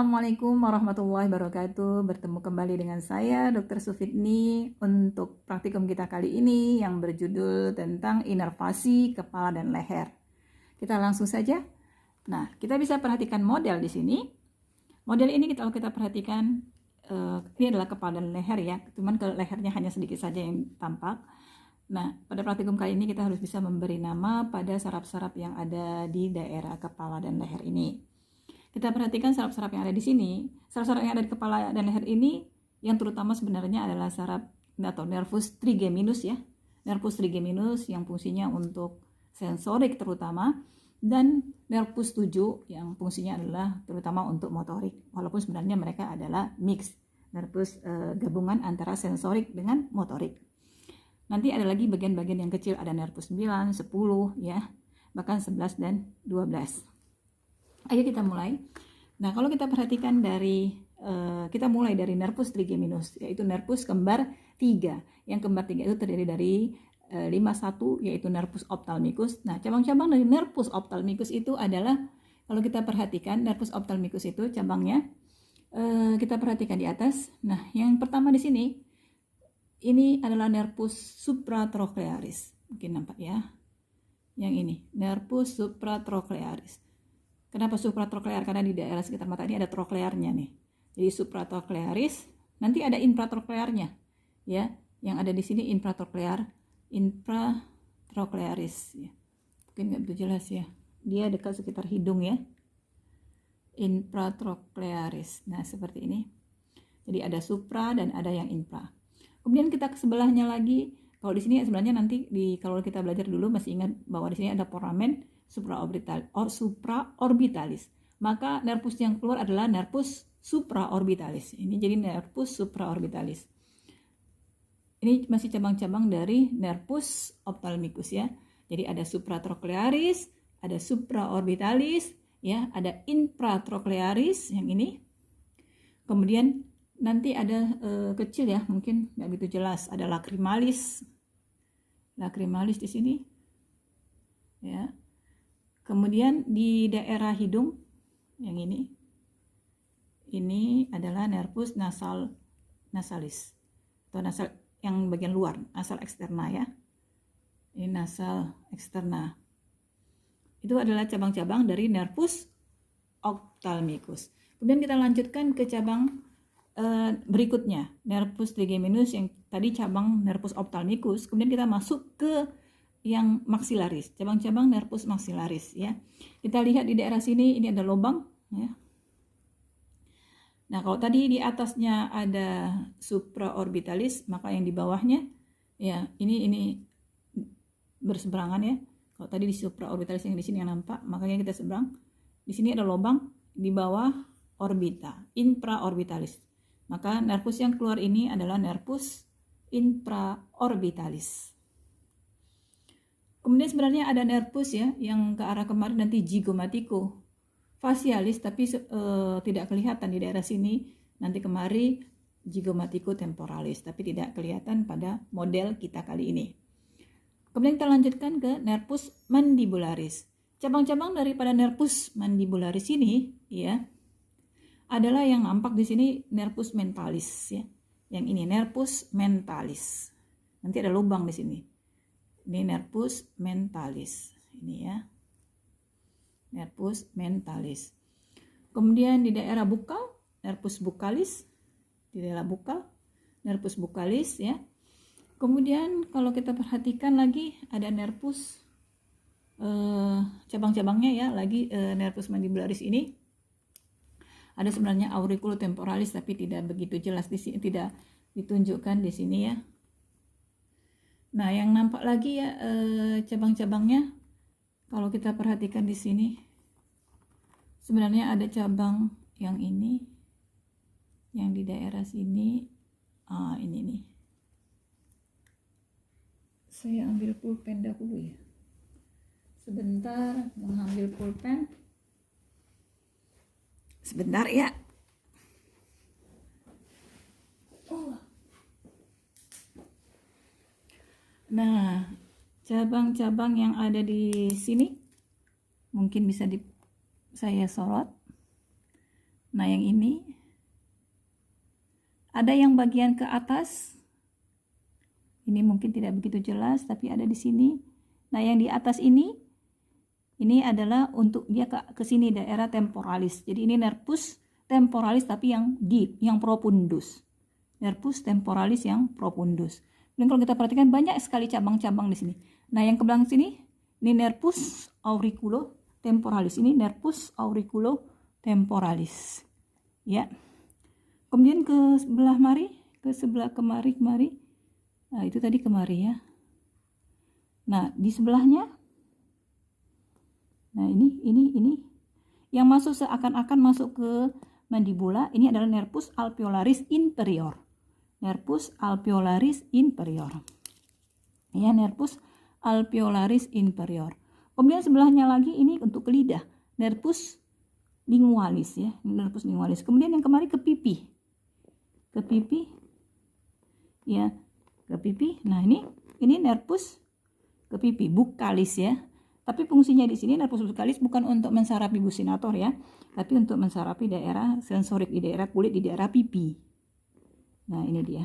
Assalamualaikum warahmatullahi wabarakatuh. Bertemu kembali dengan saya Dr. Sufidni untuk praktikum kita kali ini yang berjudul tentang inervasi kepala dan leher. Kita langsung saja. Nah, kita bisa perhatikan model di sini. Model ini kalau kita perhatikan ini adalah kepala dan leher ya. Cuman ke lehernya hanya sedikit saja yang tampak. Nah, pada praktikum kali ini kita harus bisa memberi nama pada saraf-saraf yang ada di daerah kepala dan leher ini. Kita perhatikan saraf-saraf yang ada di sini. Saraf-saraf yang ada di kepala dan leher ini yang terutama sebenarnya adalah saraf atau nervus trigeminus ya. Nervus trigeminus yang fungsinya untuk sensorik terutama, dan nervus 7 yang fungsinya adalah terutama untuk motorik. Walaupun sebenarnya mereka adalah mix, nervus gabungan antara sensorik dengan motorik. Nanti ada lagi bagian-bagian yang kecil, ada nervus 9, 10 ya, bahkan 11 dan 12. Ayo kita mulai. Nah, kalau kita perhatikan kita mulai dari nervus trigeminus, yaitu nervus kembar 3. Yang kembar 3 itu terdiri dari 51, yaitu nervus ophthalmicus. Nah, cabang-cabang dari nervus ophthalmicus itu adalah, kalau kita perhatikan nervus ophthalmicus itu cabangnya, kita perhatikan di atas. Nah, yang pertama di sini, ini adalah nervus supratrochlearis. Mungkin nampak ya. Yang ini, nervus supratrochlearis. Kenapa supratrochlear? Karena di daerah sekitar mata ini ada troklearnya nih. Jadi supratrochlearis, nanti ada infratrochlearnya ya. Yang ada di sini infratrochlearis ya. Mungkin nggak begitu jelas ya. Dia dekat sekitar hidung ya. Infratrochlearis. Nah, seperti ini. Jadi ada supra dan ada yang infra. Kemudian kita ke sebelahnya lagi. Kalau di sini sebenarnya nanti kalau kita belajar dulu masih ingat bahwa di sini ada foramen supraorbitalis. Maka nervus yang keluar adalah nervus supraorbitalis. Ini jadi nervus supraorbitalis. Ini masih cabang-cabang dari nervus ophthalmicus ya. Jadi ada supratrochlearis, ada supraorbitalis, ya, ada infratrochlearis yang ini. Kemudian nanti ada kecil ya, mungkin nggak begitu jelas. Ada lacrimalis, di sini, ya. Kemudian di daerah hidung yang ini adalah nervus nasalis atau nasal yang bagian luar, nasal eksterna ya. Ini nasal eksterna. Itu adalah cabang-cabang dari nervus ophthalmicus. Kemudian kita lanjutkan ke cabang berikutnya, nervus trigeminus yang tadi cabang nervus ophthalmicus. Kemudian kita masuk ke yang maksilaris, cabang-cabang nervus maksilaris ya. Kita lihat di daerah sini, ini ada lubang ya. Nah, kalau tadi di atasnya ada supraorbitalis, maka yang di bawahnya ya ini berseberangan ya. Kalau tadi di supraorbitalis yang di sini yang nampak, makanya kita seberang. Di sini ada lubang di bawah orbita, infraorbitalis. Maka nervus yang keluar ini adalah nervus infraorbitalis. Kemudian sebenarnya ada nervus ya yang ke arah kemarin nanti zygomatico facialis, tapi tidak kelihatan di daerah sini. Nanti kemari zygomatico temporalis, tapi tidak kelihatan pada model kita kali ini. Kemudian kita lanjutkan ke nervus mandibularis. Cabang-cabang daripada nervus mandibularis ini ya adalah yang nampak di sini nervus mentalis ya. Yang ini nervus mentalis. Nanti ada lubang di sini. Ini nervus mentalis. Ini ya. Nervus mentalis. Kemudian di daerah bukal, nervus bukalis. Di daerah bukal, nervus bukalis ya. Kemudian kalau kita perhatikan lagi ada nervus cabang-cabangnya ya, lagi nervus mandibularis ini. Ada sebenarnya auriculotemporalis tapi tidak begitu jelas di sini, tidak ditunjukkan di sini ya. Nah, yang nampak lagi ya cabang-cabangnya, kalau kita perhatikan di sini, sebenarnya ada cabang yang ini, yang di daerah sini, ini nih. Saya ambil pulpen dahulu ya. Sebentar, mengambil pulpen. Sebentar ya. Nah, cabang-cabang yang ada di sini mungkin bisa saya sorot. Nah, yang ini ada yang bagian ke atas. Ini mungkin tidak begitu jelas, tapi ada di sini. Nah, yang di atas ini adalah untuk dia ke sini daerah temporalis. Jadi ini nervus temporalis tapi yang deep, yang profundus. Nervus temporalis yang profundus. Dan kalau kita perhatikan banyak sekali cabang-cabang di sini. Nah, yang ke belakang sini ini nervus auriculotemporalis. Ini nervus auriculotemporalis. Ya. Kemudian ke sebelah kemari. Nah, itu tadi kemari ya. Nah, di sebelahnya. Nah, ini yang masuk seakan-akan masuk ke mandibula, ini adalah nervus alveolaris inferior. Nervus alveolaris inferior. Ya, nervus alveolaris inferior. Kemudian sebelahnya lagi ini untuk ke lidah, nervus lingualis ya, nervus lingualis. Kemudian yang kemarin ke pipi. Ya, ke pipi. Nah, ini nervus ke pipi, buccalis ya. Tapi fungsinya di sini nervus buccalis bukan untuk mensarapi buccinator ya, tapi untuk mensarapi daerah sensorik di daerah kulit, di daerah pipi. Nah, ini dia.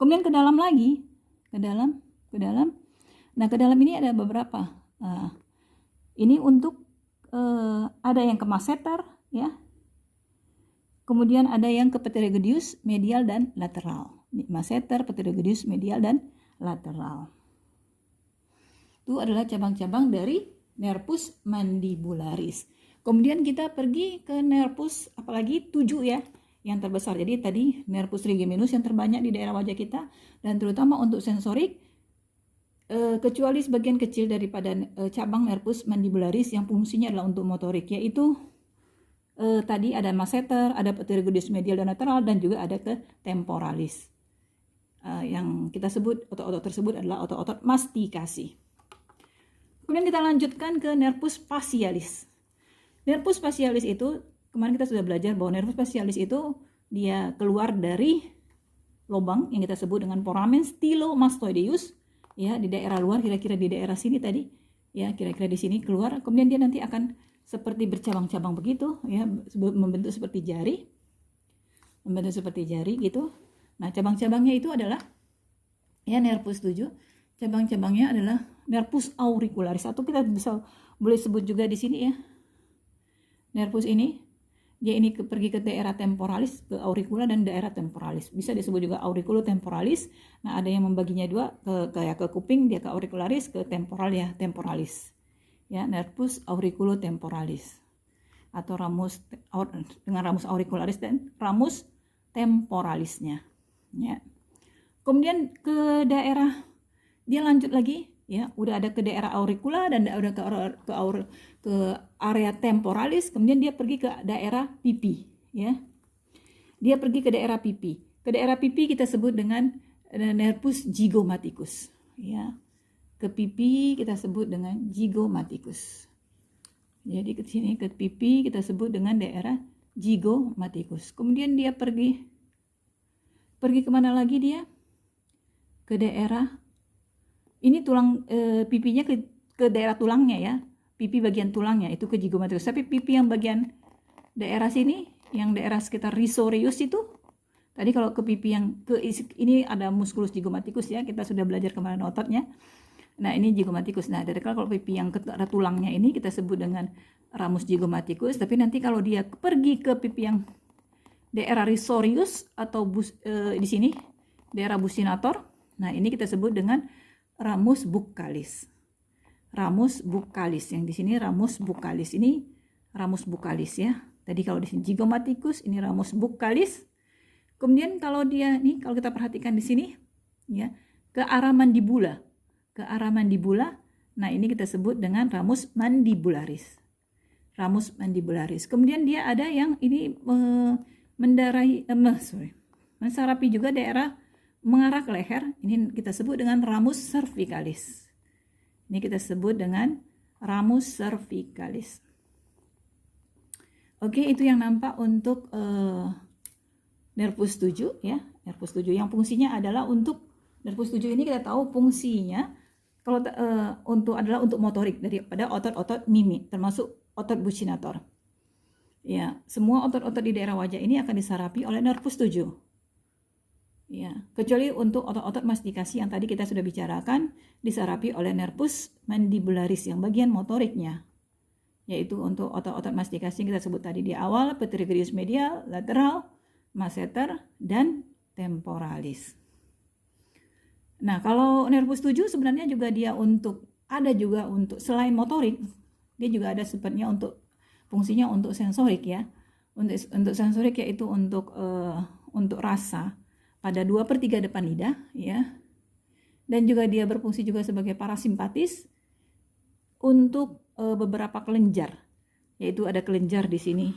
Kemudian ke dalam lagi, ke dalam. Nah, ke dalam ini ada beberapa. Nah, ini untuk ada yang ke masseter ya. Kemudian ada yang ke pterygoideus medial dan lateral. Masseter, pterygoideus medial dan lateral. Itu adalah cabang-cabang dari nervus mandibularis. Kemudian kita pergi ke nervus apalagi 7 ya, yang terbesar. Jadi tadi nervus trigeminus yang terbanyak di daerah wajah kita, dan terutama untuk sensorik, kecuali sebagian kecil daripada cabang nervus mandibularis yang fungsinya adalah untuk motorik, yaitu tadi ada masseter, ada pterygoideus medial dan lateral, dan juga ada ke temporalis. Yang kita sebut otot-otot tersebut adalah otot-otot mastikasi. Kemudian kita lanjutkan ke nervus facialis. Nervus facialis itu, kemarin kita sudah belajar bahwa nervus facialis itu dia keluar dari lubang yang kita sebut dengan foramen stylomastoideus ya, di daerah luar, kira-kira di daerah sini tadi ya, kira-kira di sini keluar. Kemudian dia nanti akan seperti bercabang-cabang begitu ya, membentuk seperti jari gitu. Nah, cabang-cabangnya itu adalah ya nervus 7. Cabang-cabangnya adalah nervus auricularis, atau kita boleh sebut juga di sini ya. Nervus ini dia ini pergi ke daerah temporalis, ke auricula dan daerah temporalis. Bisa disebut juga auriculotemporalis. Nah, ada yang membaginya dua, kayak ke kuping dia ke auricularis, ke temporal ya temporalis. Ya, nervus auriculotemporalis atau dengan ramus auricularis dan ramus temporalisnya. Ya. Kemudian ke daerah dia lanjut lagi ya, udah ada ke daerah auricula dan udah ke area temporalis. Kemudian dia pergi ke daerah pipi ya. Dia pergi ke daerah pipi. Ke daerah pipi kita sebut dengan nervus zygomaticus ya. Ke pipi kita sebut dengan zygomaticus. Jadi ke sini ke pipi kita sebut dengan daerah zygomaticus. Kemudian dia pergi kemana lagi dia? Ke daerah ini tulang pipinya ke daerah tulangnya ya, pipi bagian tulangnya itu ke zygomaticus. Tapi pipi yang bagian daerah sini, yang daerah sekitar risorius itu, tadi kalau ke pipi yang ke ini ada musculus zygomaticus ya, kita sudah belajar kemarin ototnya. Nah, ini zygomaticus. Nah, dari kalau pipi yang ke daerah tulangnya ini kita sebut dengan ramus zygomaticus. Tapi nanti kalau dia pergi ke pipi yang daerah risorius atau di sini daerah buccinator, nah ini kita sebut dengan ramus buccalis. Ramus buccalis yang di sini ramus buccalis. Ini ramus buccalis ya. Tadi kalau di sini zygomaticus, ini ramus buccalis. Kemudian kalau dia nih, kalau kita perhatikan di sini ya, ke arah mandibula. Ke arah mandibula. Nah, ini kita sebut dengan ramus mandibularis. Ramus mandibularis. Kemudian dia ada yang ini mensarapi juga daerah mengarah ke leher, ini kita sebut dengan ramus cervicalis. Ini kita sebut dengan ramus cervicalis. Oke, itu yang nampak untuk nervus 7 ya, nervus 7 yang fungsinya adalah untuk nervus 7 ini kita tahu fungsinya kalau adalah untuk motorik daripada otot-otot mimik, termasuk otot buccinator. Ya, semua otot-otot di daerah wajah ini akan disarapi oleh nervus 7. Ya, kecuali untuk otot-otot mastikasi yang tadi kita sudah bicarakan disarapi oleh nervus mandibularis yang bagian motoriknya. Yaitu untuk otot-otot mastikasi yang kita sebut tadi di awal, peterygius medial, lateral, masseter, dan temporalis. Nah, kalau nervus 7 sebenarnya juga dia ada juga untuk selain motorik, dia juga ada sifatnya fungsinya untuk sensorik ya. Untuk sensorik yaitu untuk rasa pada 2/3 depan lidah ya. Dan juga dia berfungsi juga sebagai parasimpatis untuk beberapa kelenjar. Yaitu ada kelenjar di sini,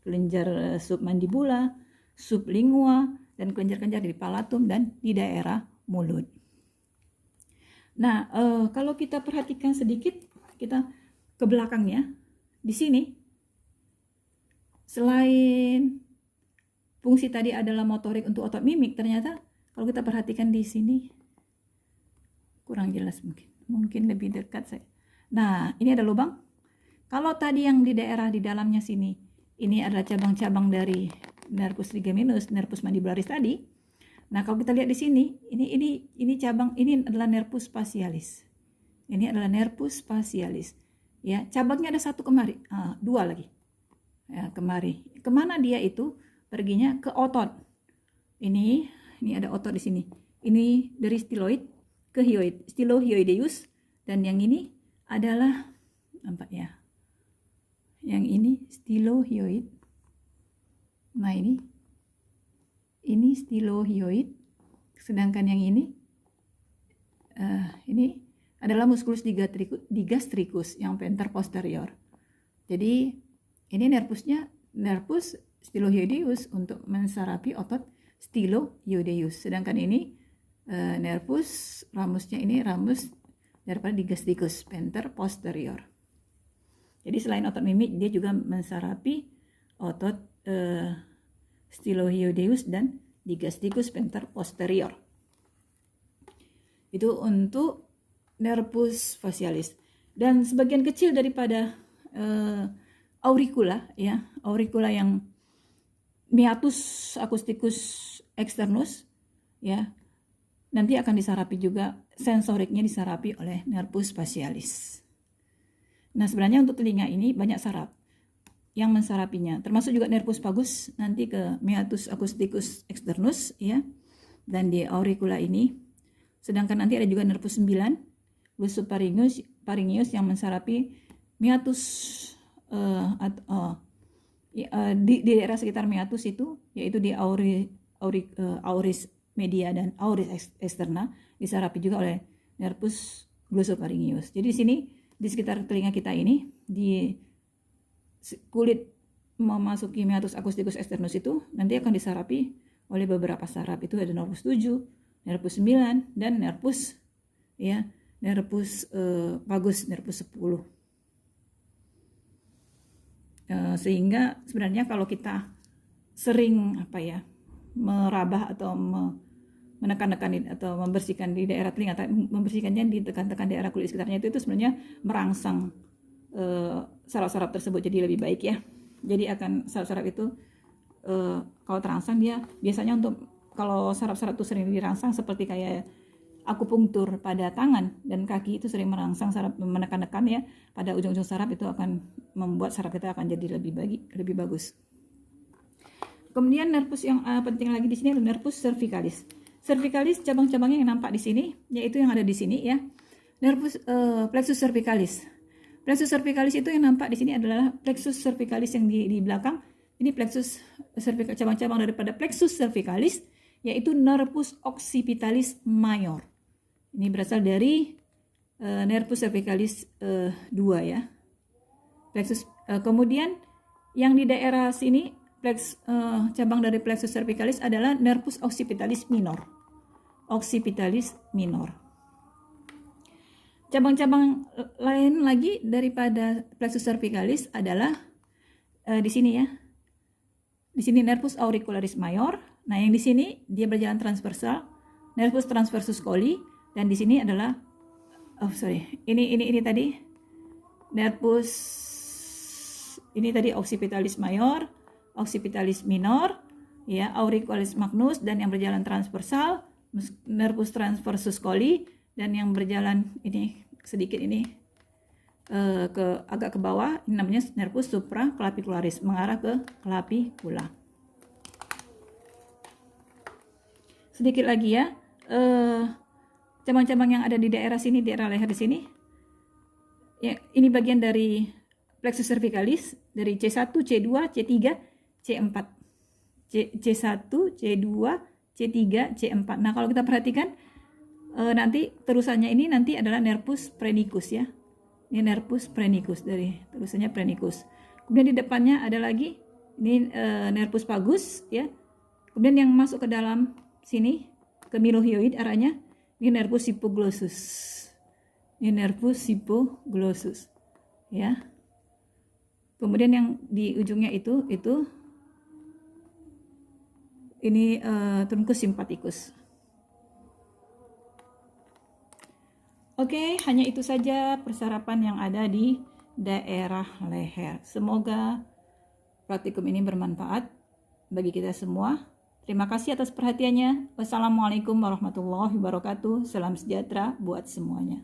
kelenjar submandibula, sublingua, dan kelenjar-kelenjar di palatum dan di daerah mulut. Nah, kalau kita perhatikan sedikit, kita ke belakangnya, di sini, selain fungsi tadi adalah motorik untuk otot mimik, ternyata kalau kita perhatikan di sini, kurang jelas mungkin lebih dekat saya. Nah, ini ada lubang. Kalau tadi yang di daerah di dalamnya sini, ini adalah cabang-cabang dari nervus trigeminus, nervus mandibularis tadi. Nah, kalau kita lihat di sini, ini cabang, ini adalah nervus facialis. Ini adalah nervus facialis. Ya, cabangnya ada satu kemari, dua lagi. Ya, kemari. Kemana dia itu? Perginya ke otot. Ini ada otot di sini. Ini dari stiloid ke hyoid, stilohyoideus, dan yang ini adalah nampak ya. Yang ini stilohyoid. Nah, ini stilohyoid, sedangkan yang ini adalah musculus digastricus yang venter posterior. Jadi ini nervus stilohyoideus untuk mensarapi otot stilohyoideus, sedangkan ini nervus ramusnya ini ramus daripada digastricus venter posterior. Jadi selain otot mimik, dia juga mensarapi otot stilohyoideus dan digastricus venter posterior. Itu untuk nervus facialis. Dan sebagian kecil daripada auricula ya, auricula yang meatus acousticus externus ya, nanti akan disarapi juga, sensoriknya disarapi oleh nervus facialis. Nah, sebenarnya untuk telinga ini banyak saraf yang mensarapinya, termasuk juga nervus vagus nanti ke meatus acousticus externus ya, dan di auricula ini. Sedangkan nanti ada juga nervus 9, glossus pharyngeus yang mensarapi meatus di daerah sekitar meatus itu, yaitu di auris media dan auris externa, disarapi juga oleh nervus glossopharyngeus. Jadi di sini di sekitar telinga kita ini, di kulit memasuki meatus acousticus externus itu nanti akan disarapi oleh beberapa saraf. Itu ada nervus 7, nervus 9, dan nervus vagus, nervus 10. Sehingga sebenarnya kalau kita sering merabah atau menekan-nekan atau membersihkan di daerah telinga, membersihkannya di tekan-tekan daerah kulit sekitarnya itu sebenarnya merangsang saraf-saraf tersebut jadi lebih baik ya. Jadi akan saraf-saraf itu kalau terangsang, dia biasanya untuk kalau saraf-saraf itu sering dirangsang seperti kayak akupunktur pada tangan dan kaki itu sering merangsang saraf, menekan-nekan ya pada ujung-ujung saraf, itu akan membuat saraf kita akan jadi lebih bagus. Kemudian nervus yang penting lagi di sini adalah nervus cervicalis. Cervicalis cabang-cabangnya yang nampak di sini, yaitu yang ada di sini ya. Nervus plexus cervicalis. Plexus cervicalis itu yang nampak di sini adalah plexus cervicalis yang di belakang. Ini plexus cervicalis, cabang-cabang daripada plexus cervicalis, yaitu nervus occipitalis major. Ini berasal dari nervus cervicalis 2 ya. Plexus kemudian yang di daerah sini cabang dari plexus cervicalis adalah nervus occipitalis minor. Occipitalis minor. Cabang-cabang lain lagi daripada plexus cervicalis adalah di sini ya. Di sini nervus auricularis major. Nah, yang di sini dia berjalan transversal, nervus transversus colli, dan di sini adalah ini tadi nervus Ini tadi occipitalis mayor, occipitalis minor, ya, auricularis magnus, dan yang berjalan transversal, nervus transversus coli, dan yang berjalan ini sedikit ini agak ke bawah, ini namanya nervus supraclavicularis, mengarah ke clavicula. Sedikit lagi ya, cabang-cabang yang ada di daerah sini, daerah leher di sini. Ya, ini bagian dari plexus cervicalis, dari C1, C2, C3, C4. C1, C2, C3, C4. Nah, kalau kita perhatikan nanti terusannya ini nanti adalah nervus phrenicus ya. Ini nervus phrenicus, dari terusannya phrenicus. Kemudian di depannya ada lagi ini nervus vagus ya. Kemudian yang masuk ke dalam sini ke milohioid arahnya ini nervus hypoglossus. Ini nervus hypoglossus ya. Kemudian yang di ujungnya itu ini truncus sympathicus. Oke, hanya itu saja persarapan yang ada di daerah leher. Semoga praktikum ini bermanfaat bagi kita semua. Terima kasih atas perhatiannya. Wassalamualaikum warahmatullahi wabarakatuh. Salam sejahtera buat semuanya.